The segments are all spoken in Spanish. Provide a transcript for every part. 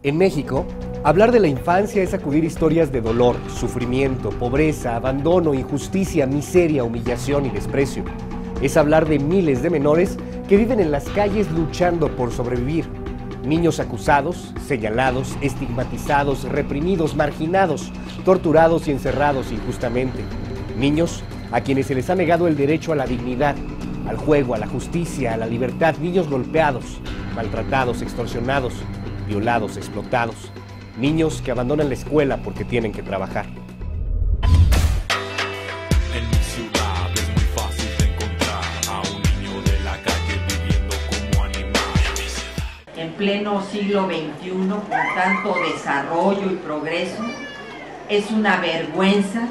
En México, hablar de la infancia es acudir historias de dolor, sufrimiento, pobreza, abandono, injusticia, miseria, humillación y desprecio. Es hablar de miles de menores que viven en las calles luchando por sobrevivir. Niños acusados, señalados, estigmatizados, reprimidos, marginados, torturados y encerrados injustamente. Niños a quienes se les ha negado el derecho a la dignidad, al juego, a la justicia, a la libertad. Niños golpeados, maltratados, extorsionados, violados, explotados. Niños que abandonan la escuela porque tienen que trabajar. En mi ciudad es muy fácil de encontrar a un niño de la calle viviendo como animal. En pleno siglo XXI, con tanto desarrollo y progreso, es una vergüenza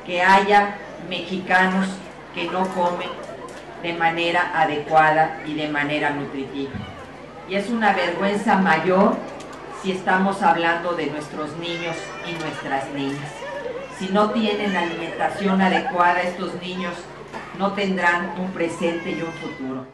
que haya mexicanos que no comen de manera adecuada y de manera nutritiva. Y es una vergüenza mayor si estamos hablando de nuestros niños y nuestras niñas. Si no tienen alimentación adecuada, estos niños no tendrán un presente y un futuro.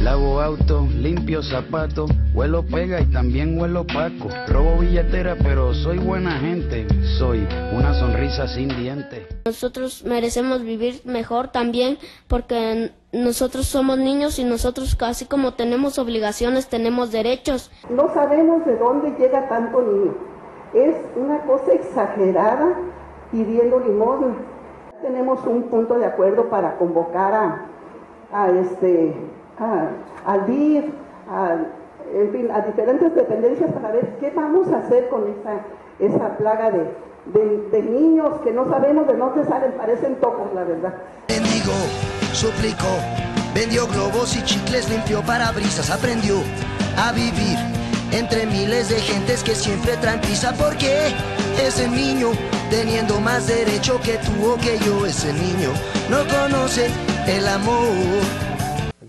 Lavo auto, limpio zapato, huelo pega y también huelo paco. Robo billetera, pero soy buena gente. Soy una sonrisa sin diente. Nosotros merecemos vivir mejor también porque nosotros somos niños y nosotros, así como tenemos obligaciones, tenemos derechos. No sabemos de dónde llega tanto niño. Es una cosa exagerada pidiendo limosna. Tenemos un punto de acuerdo para convocar al DIF, en fin, a diferentes dependencias para ver qué vamos a hacer con esa plaga de niños que no sabemos de dónde salen, parecen tocos, la verdad. Mendigo, suplicó, vendió globos y chicles, limpió parabrisas, aprendió a vivir entre miles de gentes que siempre traen prisa. Porque ese niño, teniendo más derecho que tú o que yo, ese niño no conoce el amor.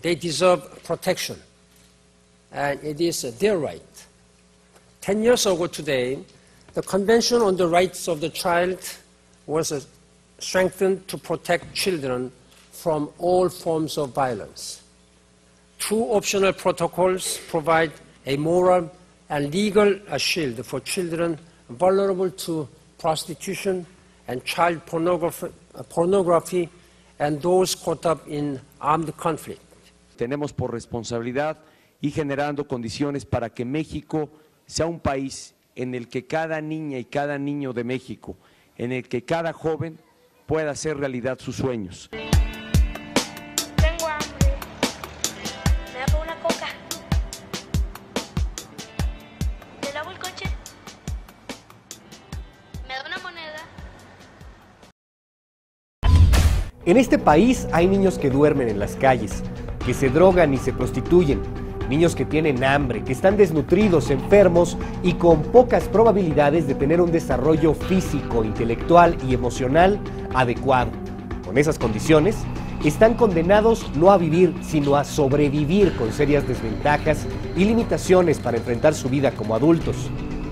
They deserve protection, and it is their right. 10 years ago today, the Convention on the Rights of the Child was strengthened to protect children from all forms of violence. 2 optional protocols provide a moral and legal shield for children vulnerable to prostitution and child pornography and those caught up in armed conflict. Tenemos por responsabilidad ir generando condiciones para que México sea un país en el que cada niña y cada niño de México, en el que cada joven pueda hacer realidad sus sueños. Tengo hambre. ¿Me da una coca? ¿Le lavo el coche? ¿Me da una moneda? En este país hay niños que duermen en las calles, que se drogan y se prostituyen, niños que tienen hambre, que están desnutridos, enfermos y con pocas probabilidades de tener un desarrollo físico, intelectual y emocional adecuado. Con esas condiciones, están condenados no a vivir, sino a sobrevivir con serias desventajas y limitaciones para enfrentar su vida como adultos.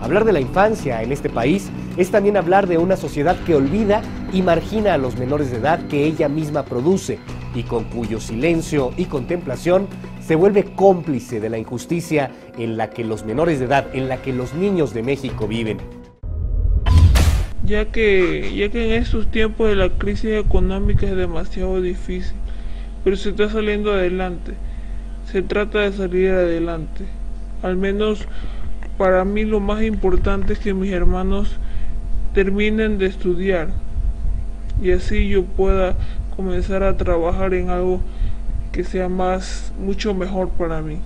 Hablar de la infancia en este país es también hablar de una sociedad que olvida y margina a los menores de edad que ella misma produce y con cuyo silencio y contemplación se vuelve cómplice de la injusticia en la que los menores de edad, en la que los niños de México viven. Ya que en estos tiempos de la crisis económica es demasiado difícil, pero se está saliendo adelante. Se trata de salir adelante. Al menos para mí lo más importante es que mis hermanos terminen de estudiar y así yo pueda comenzar a trabajar en algo que sea mucho mejor para mí.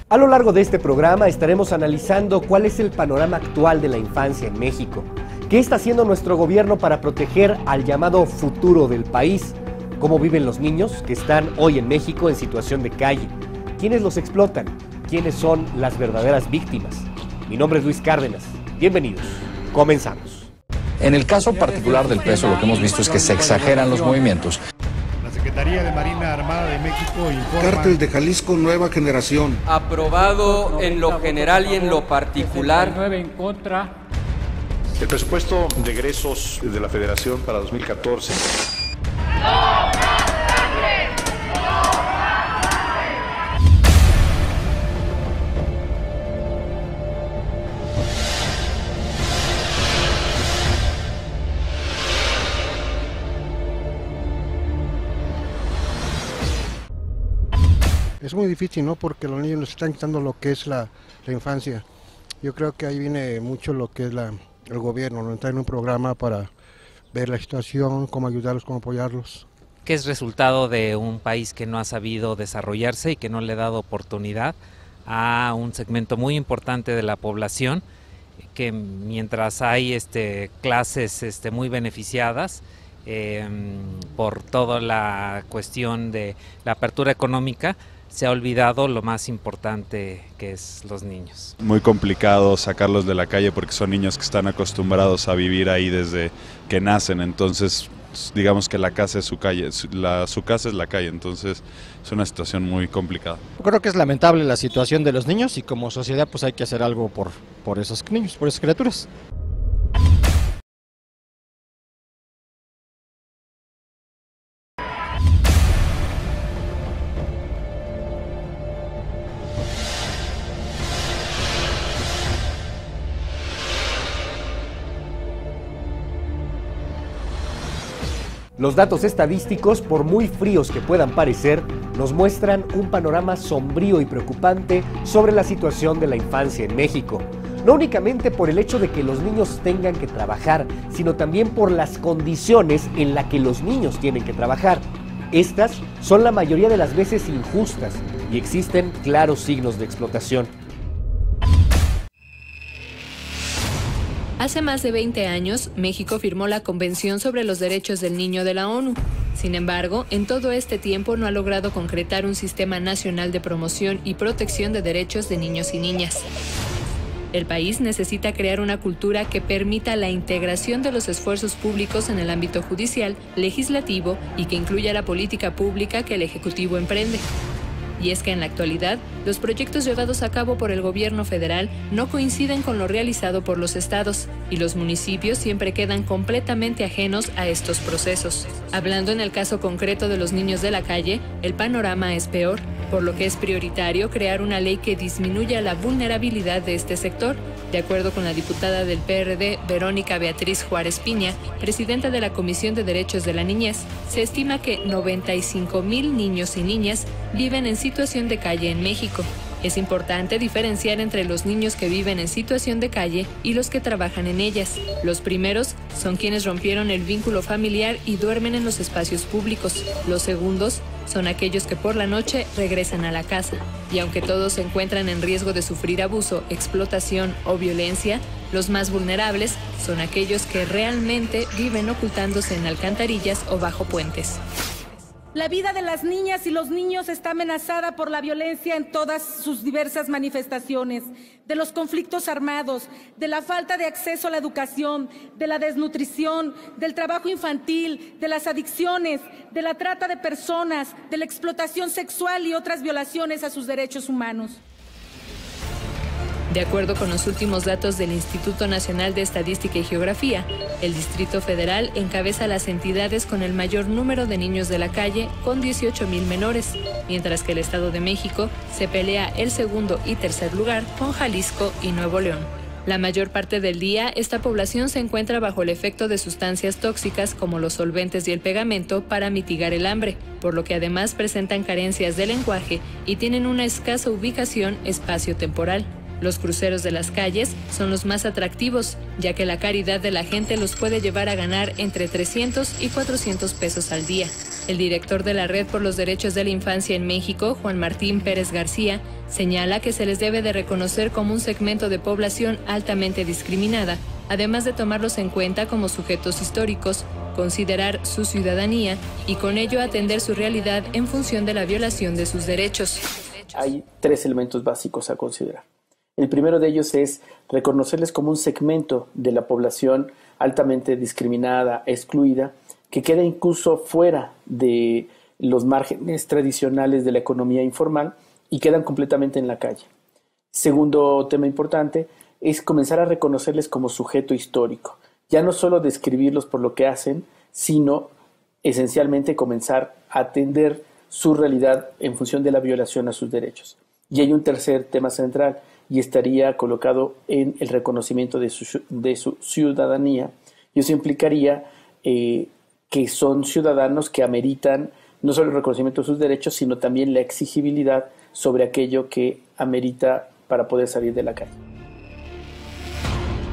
A lo largo de este programa estaremos analizando cuál es el panorama actual de la infancia en México, qué está haciendo nuestro gobierno para proteger al llamado futuro del país, cómo viven los niños que están hoy en México en situación de calle, quiénes los explotan, quiénes son las verdaderas víctimas. Mi nombre es Luis Cárdenas, bienvenidos, comenzamos. En el caso particular del peso, lo que hemos visto es que se exageran los movimientos. La Secretaría de Marina Armada de México informa... Cártel de Jalisco Nueva Generación. Aprobado en lo general y en lo particular. 9 en contra. El presupuesto de egresos de la Federación para 2014. muy difícil, ¿no? Porque los niños nos están quitando lo que es la infancia. Yo creo que ahí viene mucho lo que es el gobierno, ¿no? Entrar en un programa para ver la situación, cómo ayudarlos, cómo apoyarlos. Que es resultado de un país que no ha sabido desarrollarse y que no le ha dado oportunidad a un segmento muy importante de la población, que mientras hay clases muy beneficiadas por toda la cuestión de la apertura económica, se ha olvidado lo más importante, que es los niños. Muy complicado sacarlos de la calle porque son niños que están acostumbrados a vivir ahí desde que nacen, entonces digamos que la casa es su calle, su casa es la calle, entonces es una situación muy complicada. Creo que es lamentable la situación de los niños y como sociedad pues hay que hacer algo por esos niños, por esas criaturas. Los datos estadísticos, por muy fríos que puedan parecer, nos muestran un panorama sombrío y preocupante sobre la situación de la infancia en México. No únicamente por el hecho de que los niños tengan que trabajar, sino también por las condiciones en las que los niños tienen que trabajar. Estas son la mayoría de las veces injustas y existen claros signos de explotación. Hace más de 20 años, México firmó la Convención sobre los Derechos del Niño de la ONU. Sin embargo, en todo este tiempo no ha logrado concretar un sistema nacional de promoción y protección de derechos de niños y niñas. El país necesita crear una cultura que permita la integración de los esfuerzos públicos en el ámbito judicial, legislativo y que incluya la política pública que el Ejecutivo emprende. Y es que en la actualidad, los proyectos llevados a cabo por el gobierno federal no coinciden con lo realizado por los estados, y los municipios siempre quedan completamente ajenos a estos procesos. Hablando en el caso concreto de los niños de la calle, el panorama es peor, por lo que es prioritario crear una ley que disminuya la vulnerabilidad de este sector. De acuerdo con la diputada del PRD, Verónica Beatriz Juárez Piña, presidenta de la Comisión de Derechos de la Niñez, se estima que 95,000 niños y niñas viven en situación de calle en México. Es importante diferenciar entre los niños que viven en situación de calle y los que trabajan en ellas. Los primeros son quienes rompieron el vínculo familiar y duermen en los espacios públicos. Los segundos son aquellos que por la noche regresan a la casa. Y aunque todos se encuentran en riesgo de sufrir abuso, explotación o violencia, los más vulnerables son aquellos que realmente viven ocultándose en alcantarillas o bajo puentes. La vida de las niñas y los niños está amenazada por la violencia en todas sus diversas manifestaciones, de los conflictos armados, de la falta de acceso a la educación, de la desnutrición, del trabajo infantil, de las adicciones, de la trata de personas, de la explotación sexual y otras violaciones a sus derechos humanos. De acuerdo con los últimos datos del Instituto Nacional de Estadística y Geografía, el Distrito Federal encabeza las entidades con el mayor número de niños de la calle, con 18,000 menores, mientras que el Estado de México se pelea el segundo y tercer lugar con Jalisco y Nuevo León. La mayor parte del día, esta población se encuentra bajo el efecto de sustancias tóxicas como los solventes y el pegamento para mitigar el hambre, por lo que además presentan carencias de lenguaje y tienen una escasa ubicación espacio-temporal. Los cruceros de las calles son los más atractivos, ya que la caridad de la gente los puede llevar a ganar entre 300 y 400 pesos al día. El director de la Red por los Derechos de la Infancia en México, Juan Martín Pérez García, señala que se les debe de reconocer como un segmento de población altamente discriminada, además de tomarlos en cuenta como sujetos históricos, considerar su ciudadanía y con ello atender su realidad en función de la violación de sus derechos. Hay 3 elementos básicos a considerar. El primero de ellos es reconocerles como un segmento de la población altamente discriminada, excluida, que queda incluso fuera de los márgenes tradicionales de la economía informal y quedan completamente en la calle. Segundo tema importante es comenzar a reconocerles como sujeto histórico, ya no solo describirlos por lo que hacen, sino esencialmente comenzar a atender su realidad en función de la violación a sus derechos. Y hay un tercer tema central, y estaría colocado en el reconocimiento de su ciudadanía. Y eso implicaría que son ciudadanos que ameritan no solo el reconocimiento de sus derechos, sino también la exigibilidad sobre aquello que amerita para poder salir de la calle.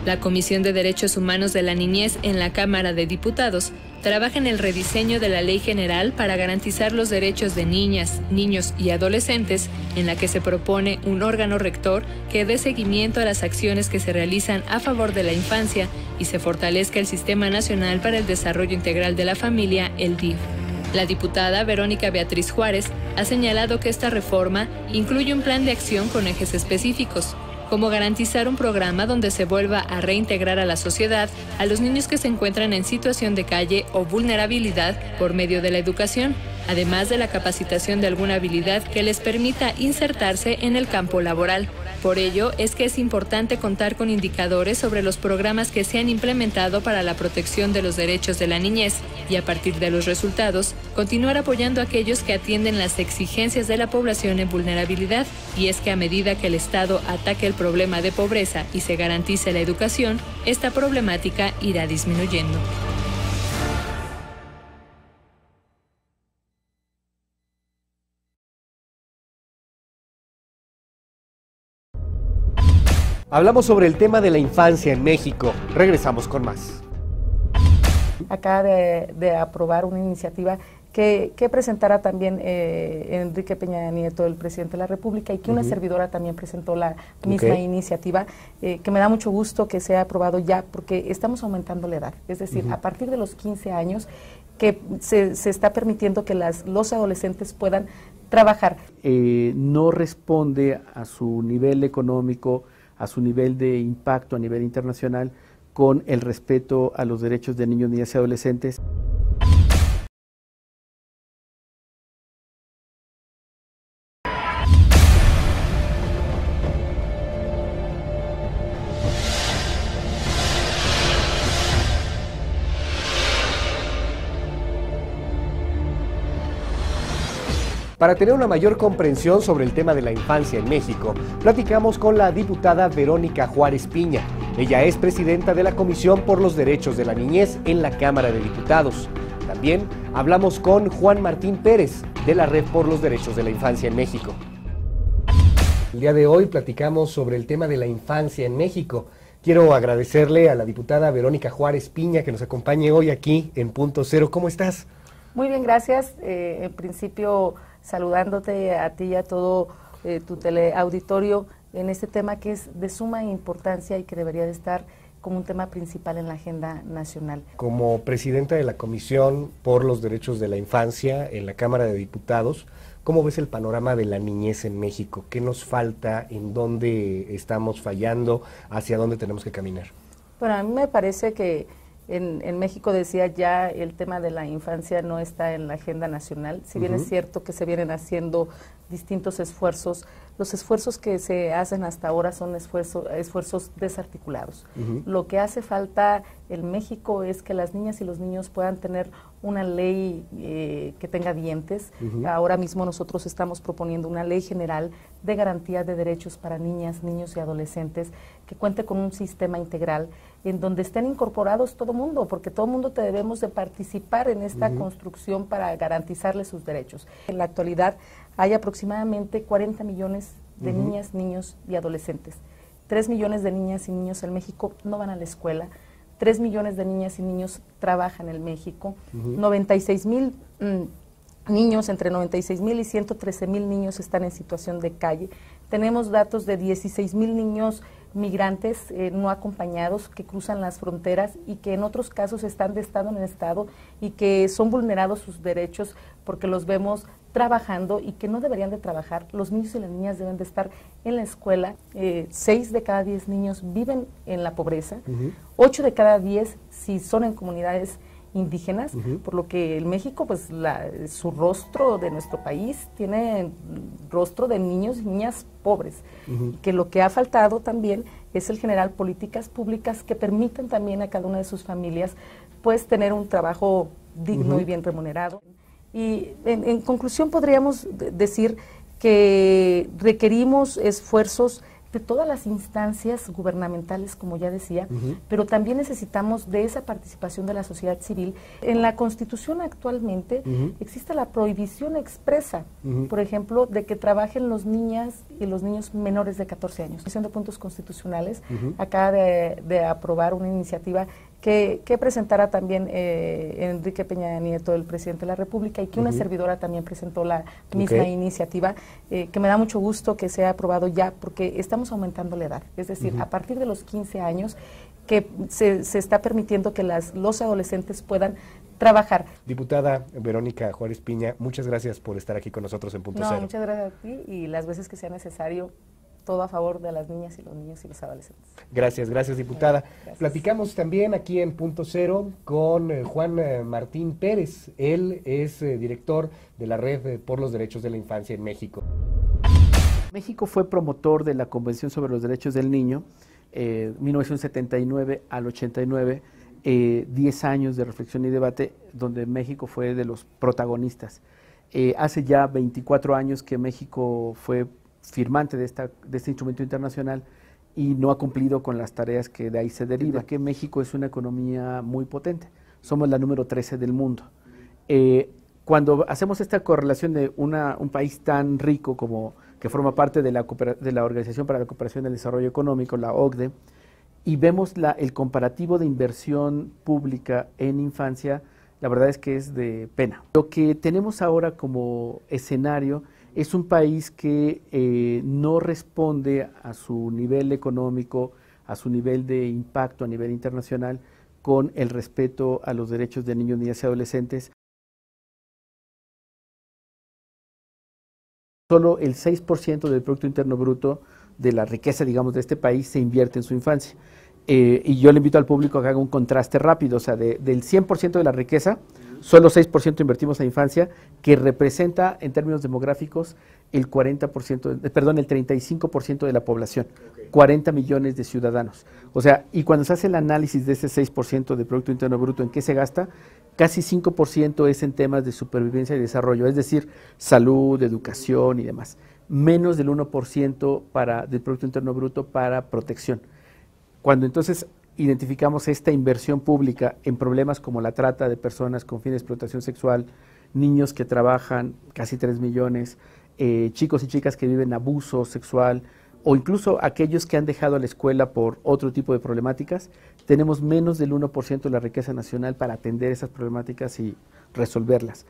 La Comisión de Derechos Humanos de la Niñez en la Cámara de Diputados trabaja en el rediseño de la Ley General para garantizar los derechos de niñas, niños y adolescentes, en la que se propone un órgano rector que dé seguimiento a las acciones que se realizan a favor de la infancia y se fortalezca el Sistema Nacional para el Desarrollo Integral de la Familia, el DIF. La diputada Verónica Beatriz Juárez ha señalado que esta reforma incluye un plan de acción con ejes específicos, como garantizar un programa donde se vuelva a reintegrar a la sociedad a los niños que se encuentran en situación de calle o vulnerabilidad por medio de la educación, además de la capacitación de alguna habilidad que les permita insertarse en el campo laboral. Por ello, es que es importante contar con indicadores sobre los programas que se han implementado para la protección de los derechos de la niñez y, a partir de los resultados, continuar apoyando a aquellos que atienden las exigencias de la población en vulnerabilidad. Y es que a medida que el Estado ataque el problema de pobreza y se garantice la educación, esta problemática irá disminuyendo. Hablamos sobre el tema de la infancia en México. Regresamos con más. Acaba de aprobar una iniciativa que presentara también Enrique Peña Nieto, el presidente de la República, y que una servidora también presentó la misma iniciativa, que me da mucho gusto que sea aprobado ya, porque estamos aumentando la edad. Es decir, a partir de los 15 años que se está permitiendo que los adolescentes puedan trabajar. No responde a su nivel económico, a su nivel de impacto a nivel internacional, con el respeto a los derechos de niños, niñas y adolescentes. Para tener una mayor comprensión sobre el tema de la infancia en México, platicamos con la diputada Verónica Juárez Piña. Ella es presidenta de la Comisión por los Derechos de la Niñez en la Cámara de Diputados. También hablamos con Juan Martín Pérez, de la Red por los Derechos de la Infancia en México. El día de hoy platicamos sobre el tema de la infancia en México. Quiero agradecerle a la diputada Verónica Juárez Piña que nos acompañe hoy aquí en Punto Cero. ¿Cómo estás? Muy bien, gracias. En principio, saludándote a ti y a todo tu teleauditorio en este tema que es de suma importancia y que debería de estar como un tema principal en la agenda nacional. Como presidenta de la Comisión por los Derechos de la Infancia en la Cámara de Diputados, ¿cómo ves el panorama de la niñez en México? ¿Qué nos falta? ¿En dónde estamos fallando? ¿Hacia dónde tenemos que caminar? Bueno, a mí me parece que en México, decía, ya el tema de la infancia no está en la agenda nacional. Si bien es cierto que se vienen haciendo distintos esfuerzos, los esfuerzos que se hacen hasta ahora son esfuerzos desarticulados. Lo que hace falta en México es que las niñas y los niños puedan tener una ley que tenga dientes. Ahora mismo nosotros estamos proponiendo una ley general de garantía de derechos para niñas, niños y adolescentes que cuente con un sistema integral en donde estén incorporados todo mundo, porque todo mundo debemos de participar en esta construcción para garantizarles sus derechos. En la actualidad hay aproximadamente 40 millones de niñas, niños y adolescentes. 3 millones de niñas y niños en México no van a la escuela. 3 millones de niñas y niños trabajan en México. 96,000 niños, entre 96,000 y 113,000 niños están en situación de calle. Tenemos datos de 16,000 niños migrantes no acompañados que cruzan las fronteras y que en otros casos están de estado en estado y que son vulnerados sus derechos porque los vemos trabajando y que no deberían de trabajar. Los niños y las niñas deben de estar en la escuela. 6 de cada 10 niños viven en la pobreza. 8 de cada 10 si son en comunidades indígenas, por lo que en México, pues su rostro de nuestro país tiene rostro de niños y niñas pobres, que lo que ha faltado también es el generar políticas públicas que permitan también a cada una de sus familias pues tener un trabajo digno y bien remunerado. Y en conclusión podríamos decir que requerimos esfuerzos de todas las instancias gubernamentales, como ya decía, pero también necesitamos de esa participación de la sociedad civil. En la Constitución actualmente existe la prohibición expresa, por ejemplo, de que trabajen las niñas y los niños menores de 14 años. La Comisión de Puntos Constitucionales acaba de aprobar una iniciativa que presentara también Enrique Peña Nieto, el presidente de la República, y que una servidora también presentó la misma iniciativa, que me da mucho gusto que sea aprobado ya, porque estamos aumentando la edad. Es decir, a partir de los 15 años que se está permitiendo que los adolescentes puedan trabajar. Diputada Verónica Juárez Piña, muchas gracias por estar aquí con nosotros en Punto Cero. Muchas gracias a ti, y las veces que sea necesario, todo a favor de las niñas y los niños y los adolescentes. Gracias, diputada. Gracias. Platicamos también aquí en Punto Cero con Juan Martín Pérez. Él es director de la Red por los Derechos de la Infancia en México. México fue promotor de la Convención sobre los Derechos del Niño, 1979 al 89, 10 años de reflexión y debate, donde México fue de los protagonistas. Hace ya 24 años que México fue firmante de este instrumento internacional y no ha cumplido con las tareas que de ahí se deriva, que México es una economía muy potente, somos la número 13 del mundo. Cuando hacemos esta correlación de un país tan rico como que forma parte de la Organización para la Cooperación y el Desarrollo Económico, la OCDE, y vemos el comparativo de inversión pública en infancia, la verdad es que es de pena. Lo que tenemos ahora como escenario es un país que no responde a su nivel económico, a su nivel de impacto a nivel internacional, con el respeto a los derechos de niños, niñas y adolescentes. Solo el 6% del Producto Interno Bruto, de la riqueza, digamos, de este país, se invierte en su infancia. Y yo le invito al público a que haga un contraste rápido, o sea, del 100% de la riqueza, solo 6% invertimos en infancia, que representa en términos demográficos el 35% de la población, 40 millones de ciudadanos. O sea, y cuando se hace el análisis de ese 6% del Producto Interno Bruto, ¿en qué se gasta? Casi 5% es en temas de supervivencia y desarrollo, es decir, salud, educación y demás. Menos del 1% del Producto Interno Bruto para protección. Cuando entonces identificamos esta inversión pública en problemas como la trata de personas con fin de explotación sexual, niños que trabajan, casi 3 millones, chicos y chicas que viven abuso sexual, o incluso aquellos que han dejado la escuela por otro tipo de problemáticas, tenemos menos del 1% de la riqueza nacional para atender esas problemáticas y resolverlas.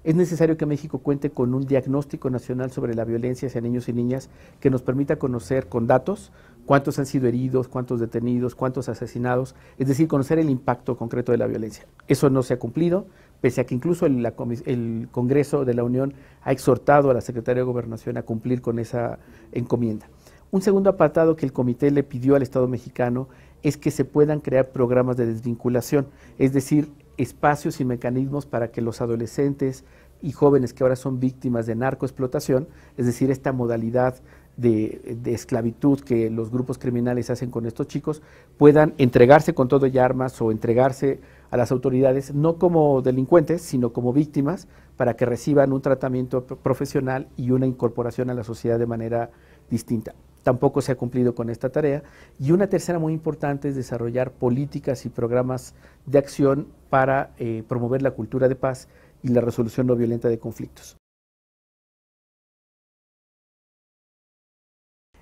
Es necesario que México cuente con un diagnóstico nacional sobre la violencia hacia niños y niñas que nos permita conocer con datos cuántos han sido heridos, cuántos detenidos, cuántos asesinados, es decir, conocer el impacto concreto de la violencia. Eso no se ha cumplido, pese a que incluso el Congreso de la Unión ha exhortado a la Secretaría de Gobernación a cumplir con esa encomienda. Un segundo apartado que el comité le pidió al Estado mexicano es que se puedan crear programas de desvinculación, es decir, espacios y mecanismos para que los adolescentes y jóvenes que ahora son víctimas de narcoexplotación, es decir, esta modalidad de esclavitud que los grupos criminales hacen con estos chicos, puedan entregarse con todo y armas o entregarse a las autoridades, no como delincuentes, sino como víctimas, para que reciban un tratamiento profesional y una incorporación a la sociedad de manera distinta. Tampoco se ha cumplido con esta tarea. Y una tercera muy importante es desarrollar políticas y programas de acción para promover la cultura de paz y la resolución no violenta de conflictos.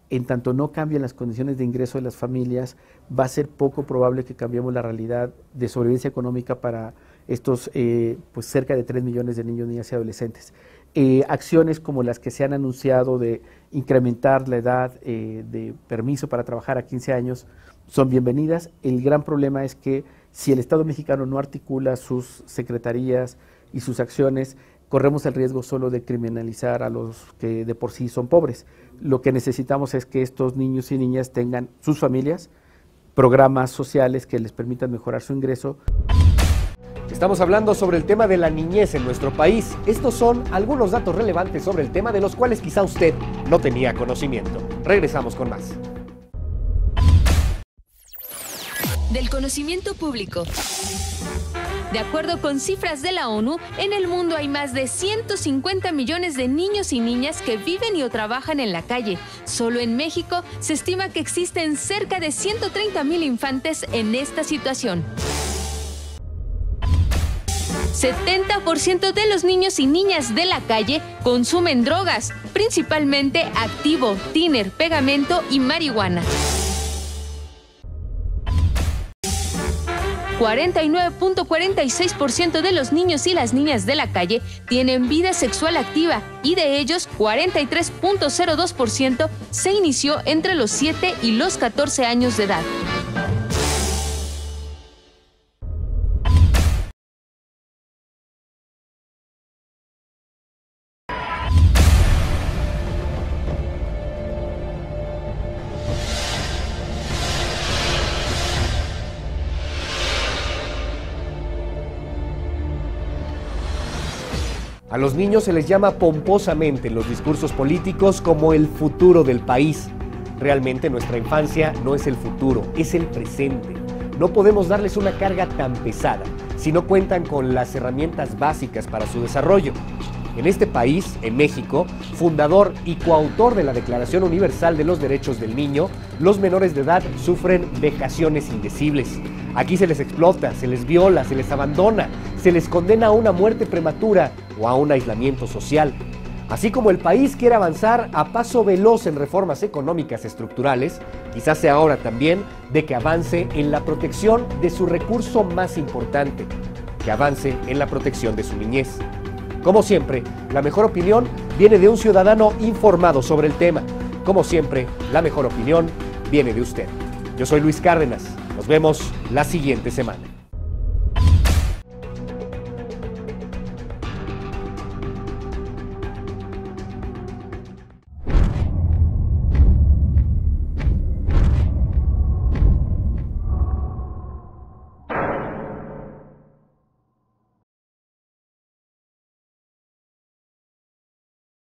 En tanto no cambien las condiciones de ingreso de las familias, va a ser poco probable que cambiemos la realidad de sobrevivencia económica para estos pues cerca de 3 millones de niños, niñas y adolescentes. Acciones como las que se han anunciado de incrementar la edad de permiso para trabajar a 15 años son bienvenidas. El gran problema es que si el Estado mexicano no articula sus secretarías y sus acciones, corremos el riesgo solo de criminalizar a los que de por sí son pobres. Lo que necesitamos es que estos niños y niñas tengan sus familias, programas sociales que les permitan mejorar su ingreso. Estamos hablando sobre el tema de la niñez en nuestro país. Estos son algunos datos relevantes sobre el tema de los cuales quizá usted no tenía conocimiento. Regresamos con más. Del conocimiento público, De acuerdo con cifras de la ONU, en el mundo hay más de 150 millones de niños y niñas que viven y o trabajan en la calle. Solo en México se estima que existen cerca de 130,000 infantes en esta situación. 70% de los niños y niñas de la calle consumen drogas, principalmente activo, tiner, pegamento y marihuana. 49.46% de los niños y las niñas de la calle tienen vida sexual activa y de ellos 43.02% se inició entre los 7 y los 14 años de edad. A los niños se les llama pomposamente en los discursos políticos como el futuro del país. Realmente nuestra infancia no es el futuro, es el presente. No podemos darles una carga tan pesada si no cuentan con las herramientas básicas para su desarrollo. En este país, en México, fundador y coautor de la Declaración Universal de los Derechos del Niño, los menores de edad sufren vejaciones indecibles. Aquí se les explota, se les viola, se les abandona, se les condena a una muerte prematura o a un aislamiento social. Así como el país quiere avanzar a paso veloz en reformas económicas estructurales, quizás sea hora también de que avance en la protección de su recurso más importante, que avance en la protección de su niñez. Como siempre, la mejor opinión viene de un ciudadano informado sobre el tema. Como siempre, la mejor opinión viene de usted. Yo soy Luis Cárdenas. Nos vemos la siguiente semana.